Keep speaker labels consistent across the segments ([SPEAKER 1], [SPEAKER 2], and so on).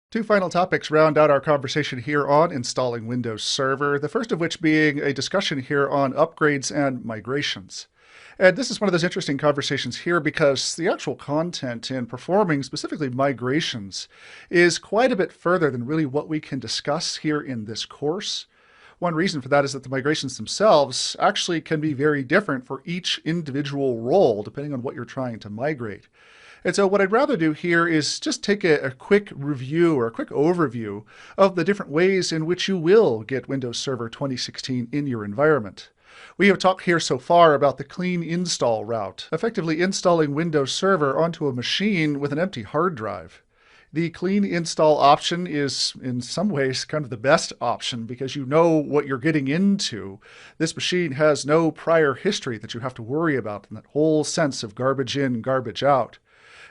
[SPEAKER 1] Two final topics round out our conversation here on installing Windows Server, the first of which being a discussion here on upgrades and migrations. And this is one of those interesting conversations here because the actual content in performing specifically migrations is quite a bit further than really what we can discuss here in this course. One reason for that is that the migrations themselves actually can be very different for each individual role, depending on what you're trying to migrate. And so what I'd rather do here is just take a quick review or a quick overview of the different ways in which you will get Windows Server 2016 in your environment. We have talked here so far about the clean install route, effectively installing Windows Server onto a machine with an empty hard drive. The clean install option is in some ways kind of the best option because you know what you're getting into. This machine has no prior history that you have to worry about, and that whole sense of garbage in, garbage out.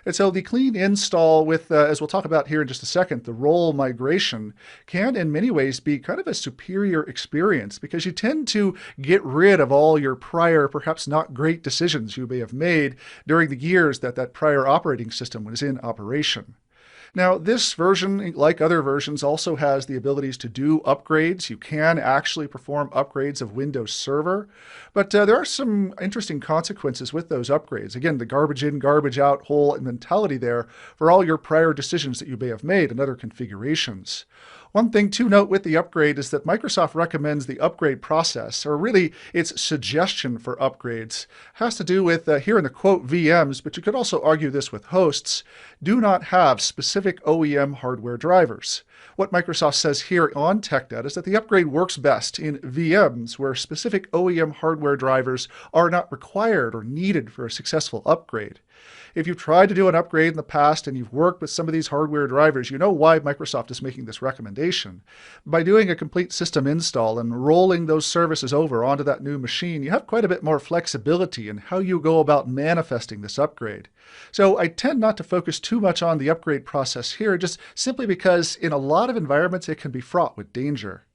[SPEAKER 1] And so the clean install with, as we'll talk about here in just a second, the role migration can in many ways be kind of a superior experience because you tend to get rid of all your prior, perhaps not great decisions you may have made during the years that that prior operating system was in operation. Now, this version, like other versions, also has the abilities to do upgrades. You can actually perform upgrades of Windows Server, but there are some interesting consequences with those upgrades. Again, the garbage in, garbage out whole mentality there for all your prior decisions that you may have made in other configurations. One thing to note with the upgrade is that Microsoft recommends the upgrade process, or really its suggestion for upgrades, has to do with, here in the quote, VMs, but you could also argue this with hosts, do not have specific OEM hardware drivers. What Microsoft says here on TechNet is that the upgrade works best in VMs where specific OEM hardware drivers are not required or needed for a successful upgrade. If you've tried to do an upgrade in the past and you've worked with some of these hardware drivers, you know why Microsoft is making this recommendation. By doing a complete system install and rolling those services over onto that new machine, you have quite a bit more flexibility in how you go about manifesting this upgrade. So I tend not to focus too much on the upgrade process here, just simply because in a lot of environments it can be fraught with danger.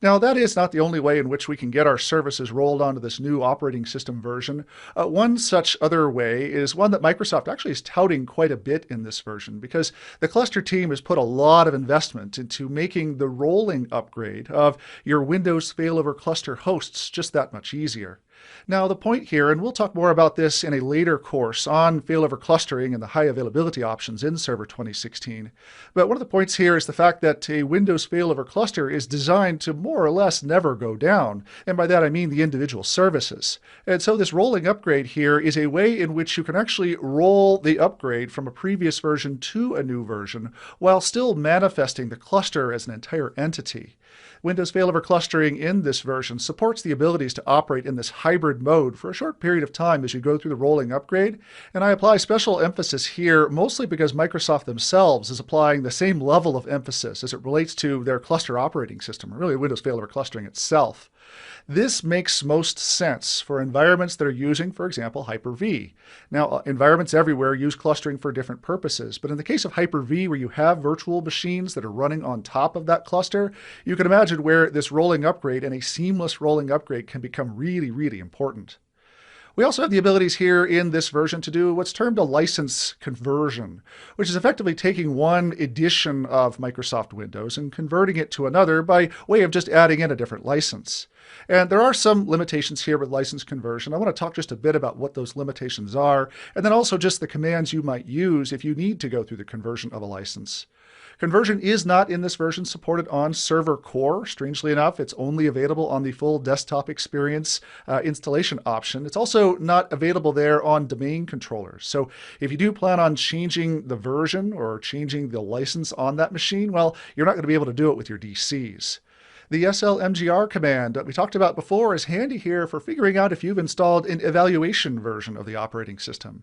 [SPEAKER 1] Now, that is not the only way in which we can get our services rolled onto this new operating system version. One such other way is one that Microsoft actually is touting quite a bit in this version because the cluster team has put a lot of investment into making the rolling upgrade of your Windows failover cluster hosts just that much easier. Now, the point here, and we'll talk more about this in a later course on failover clustering and the high availability options in Server 2016, but one of the points here is the fact that a Windows failover cluster is designed to more or less never go down, and by that I mean the individual services. And so this rolling upgrade here is a way in which you can actually roll the upgrade from a previous version to a new version while still manifesting the cluster as an entire entity. Windows failover clustering in this version supports the abilities to operate in this hybrid mode for a short period of time as you go through the rolling upgrade, and I apply special emphasis here mostly because Microsoft themselves is applying the same level of emphasis as it relates to their cluster operating system, or really Windows failover clustering itself. This makes most sense for environments that are using, for example, Hyper-V. Now, environments everywhere use clustering for different purposes, but in the case of Hyper-V, where you have virtual machines that are running on top of that cluster, you can imagine where this rolling upgrade and a seamless rolling upgrade can become really, really important. We also have the abilities here in this version to do what's termed a license conversion, which is effectively taking one edition of Microsoft Windows and converting it to another by way of just adding in a different license. And there are some limitations here with license conversion. I want to talk just a bit about what those limitations are, and then also just the commands you might use if you need to go through the conversion of a license. Conversion is not in this version supported on Server Core. Strangely enough, it's only available on the full desktop experience installation option. It's also not available there on domain controllers. So if you do plan on changing the version or changing the license on that machine, well, you're not going to be able to do it with your DCs. The slmgr command that we talked about before is handy here for figuring out if you've installed an evaluation version of the operating system.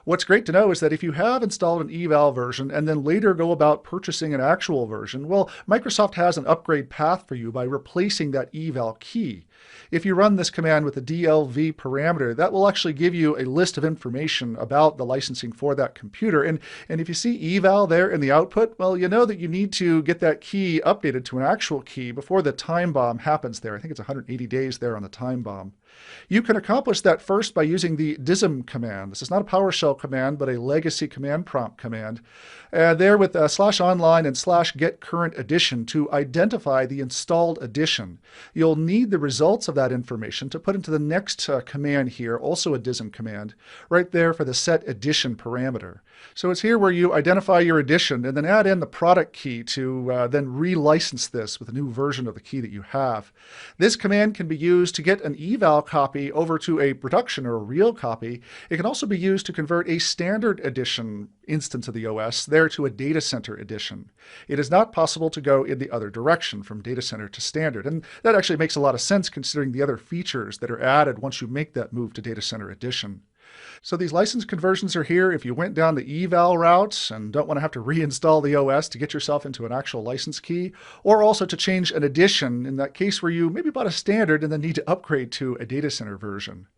[SPEAKER 1] What's great to know is that if you have installed an eval version and then later go about purchasing an actual version, well, Microsoft has an upgrade path for you by replacing that eval key. If you run this command with the DLV parameter, that will actually give you a list of information about the licensing for that computer. And if you see eval there in the output, well, you know that you need to get that key updated to an actual key before the time bomb happens there. I think it's 180 days there on the time bomb. You can accomplish that first by using the dism command. This is not a PowerShell command, but a legacy command prompt command. There with /online and /getCurrentEdition to identify the installed edition. You'll need the results of that information to put into the next command here, also a dism command, right there for the set edition parameter. So it's here where you identify your edition and then add in the product key to then relicense this with a new version of the key that you have. This command can be used to get an eval copy over to a production or a real copy. It can also be used to convert a standard edition instance of the OS there to a data center edition. It is not possible to go in the other direction from data center to standard, and that actually makes a lot of sense considering the other features that are added once you make that move to data center edition. So these license conversions are here if you went down the eval route and don't want to have to reinstall the OS to get yourself into an actual license key, or also to change an edition in that case where you maybe bought a standard and then need to upgrade to a data center version.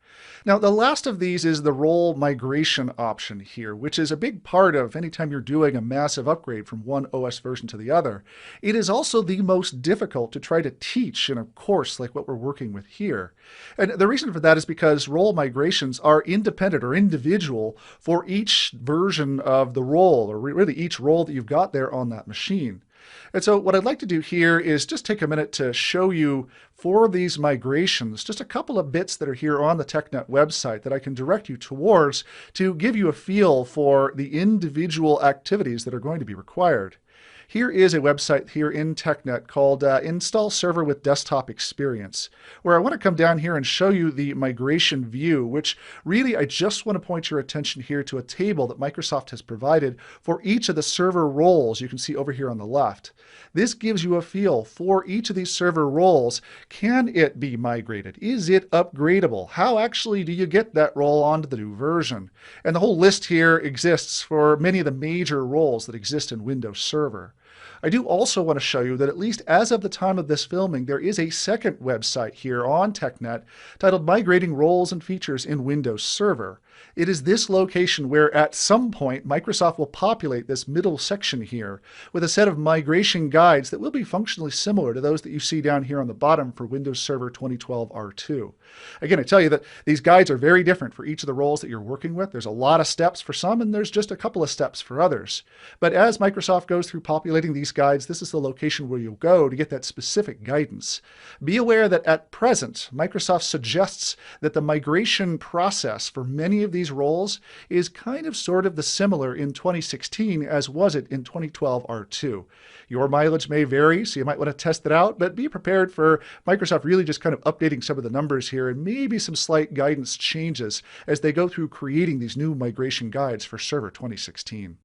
[SPEAKER 1] Now, the last of these is the role migration option here, which is a big part of anytime you're doing a massive upgrade from one OS version to the other. It is also the most difficult to try to teach in a course like what we're working with here. And the reason for that is because role migrations are independent or individual for each version of the role, or really each role that you've got there on that machine. And so what I'd like to do here is just take a minute to show you for these migrations, just a couple of bits that are here on the TechNet website that I can direct you towards to give you a feel for the individual activities that are going to be required. Here is a website here in TechNet called Install Server with Desktop Experience, where I want to come down here and show you the migration view, which really I just want to point your attention here to a table that Microsoft has provided for each of the server roles you can see over here on the left. This gives you a feel for each of these server roles. Can it be migrated? Is it upgradable? How actually do you get that role onto the new version? And the whole list here exists for many of the major roles that exist in Windows Server. I do also want to show you that at least as of the time of this filming, there is a second website here on TechNet titled Migrating Roles and Features in Windows Server. It is this location where at some point Microsoft will populate this middle section here with a set of migration guides that will be functionally similar to those that you see down here on the bottom for Windows Server 2012 R2. Again, I tell you that these guides are very different for each of the roles that you're working with. There's a lot of steps for some and there's just a couple of steps for others. But as Microsoft goes through populating these guides, this is the location where you'll go to get that specific guidance. Be aware that at present, Microsoft suggests that the migration process for many of these roles is kind of sort of the similar in 2016 as was it in 2012 R2. Your mileage may vary, so you might want to test it out, but be prepared for Microsoft really just kind of updating some of the numbers here and maybe some slight guidance changes as they go through creating these new migration guides for Server 2016.